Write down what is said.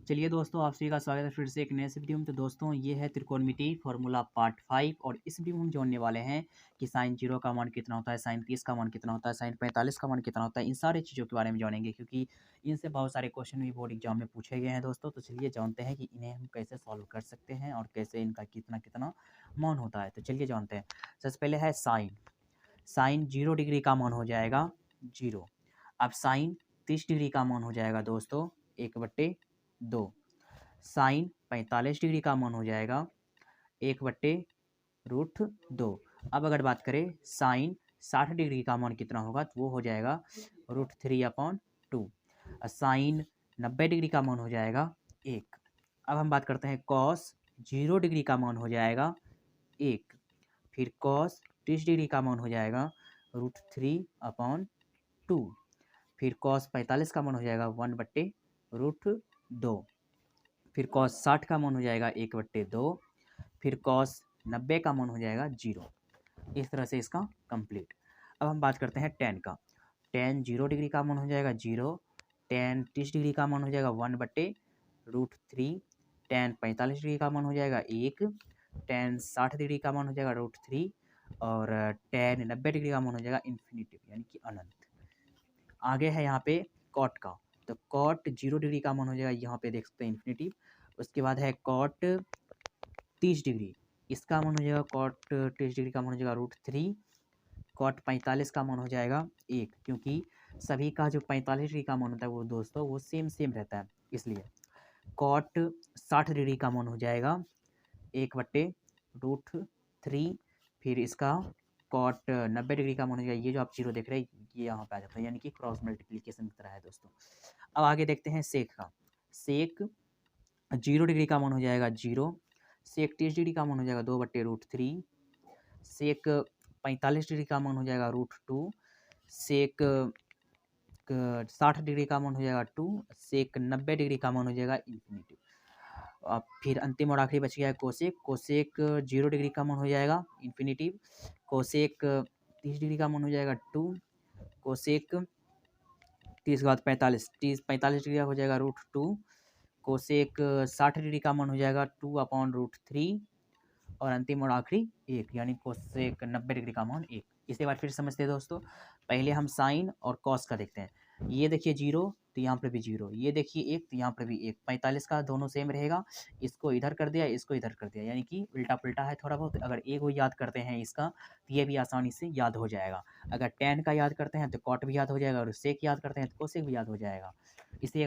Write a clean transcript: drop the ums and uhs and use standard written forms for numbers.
चलिए दोस्तों, आप सभी का स्वागत है फिर से एक नए से वीडियो में। तो दोस्तों, ये है त्रिकोणमिति फार्मूला पार्ट 5 और इस वीडियो में हम जानने वाले हैं कि साइन 0 का मान कितना होता है, साइन 30 का मान कितना होता है, साइन 45 का मान कितना होता है। इन सारी चीज़ों के बारे में जानेंगे क्योंकि इनसे बहुत सारे क्वेश्चन भी बोर्ड एग्जाम में पूछे गए हैं दोस्तों। तो चलिए जानते हैं कि इन्हें हम कैसे सॉल्व कर सकते हैं और कैसे इनका कितना कितना मान होता है। तो चलिए जानते हैं। सबसे पहले है साइन। साइन 0 डिग्री का मान हो जाएगा 0। अब साइन 30 डिग्री का मान हो जाएगा दोस्तों 1/2। साइन 45 डिग्री का मान हो जाएगा 1/√2। अब अगर बात करें साइन 60 डिग्री का मान कितना होगा, तो वो हो जाएगा √3/2। साइन 90 डिग्री का मान हो जाएगा 1। अब हम बात करते हैं कॉस 0 डिग्री का मान हो जाएगा 1। फिर कॉस 30 डिग्री का मान हो जाएगा √3/2। फिर कॉस 45 का मान हो जाएगा 1/√2। फिर कॉस 60 का मान हो जाएगा 1/2। फिर कॉस 90 का मान हो जाएगा 0। इस तरह से इसका कंप्लीट। अब हम बात करते हैं टेन का। टेन 0 डिग्री का मान हो जाएगा 0। टेन 30 डिग्री का मान हो जाएगा 1/√3। टेन 45 डिग्री का मान हो जाएगा 1। टेन 60 डिग्री का मान हो जाएगा √3। और टेन 90 डिग्री का मान हो जाएगा इन्फिनिटिव यानी कि अनंत। आगे है यहाँ पे कॉट का। तो कॉट 0 डिग्री का मान हो जाएगा, यहाँ पे देख सकते हैं इन्फिनिटिव। उसके बाद है कॉट 30 डिग्री, इसका मान हो जाएगा कॉट 30 डिग्री का मान हो जाएगा √3। कॉट 45 का मान हो जाएगा 1, क्योंकि सभी का जो 45 डिग्री का मान होता है वो दोस्तों वो सेम सेम रहता है, इसलिए कॉट 60 डिग्री का मान हो जाएगा 1/√3। फिर इसका कॉट 90 डिग्री का मान हो जाएगा, ये जो आप जीरो देख रहे हैं ये यहाँ पे आ जाता है, यानी कि क्रॉस मल्टीप्लीकेशन की तरह है दोस्तों। अब आगे देखते हैं सेक का। सेक 0 डिग्री का मान हो जाएगा 0। सेक 30 डिग्री का मान हो जाएगा 2/√3। सेक 45 डिग्री का मान हो जाएगा √2। सेक 60 डिग्री का मान हो जाएगा 2। सेक 90 डिग्री का मान हो जाएगा इन्फिनिटिव। अब फिर अंतिम और आखिरी बच गया है कोसेक। कोसेक 0 डिग्री का मान हो जाएगा इन्फिनिटिव। कोसेक 30 डिग्री का मान हो जाएगा 2। कोसेक 30 के बाद 45 डिग्री का हो जाएगा √2। कोसेक 60 डिग्री का मान हो जाएगा 2/√3। और अंतिम और आखिरी 1, यानी कोसेक 90 डिग्री का मान 1। इसे बार फिर समझते हैं दोस्तों। पहले हम साइन और कॉस का देखते हैं। ये देखिए 0, तो यहाँ पर भी 0। ये देखिए 1, तो यहाँ पर भी 1। 45 का दोनों सेम रहेगा, इसको इधर कर दिया, इसको इधर कर दिया, यानी कि उल्टा पुल्टा है थोड़ा बहुत। अगर एक को याद करते हैं इसका, तो ये भी आसानी से याद हो जाएगा। अगर टेन का याद करते हैं तो कॉट भी याद हो जाएगा, और सेक याद करते हैं तो कोसेक भी याद हो जाएगा। इसे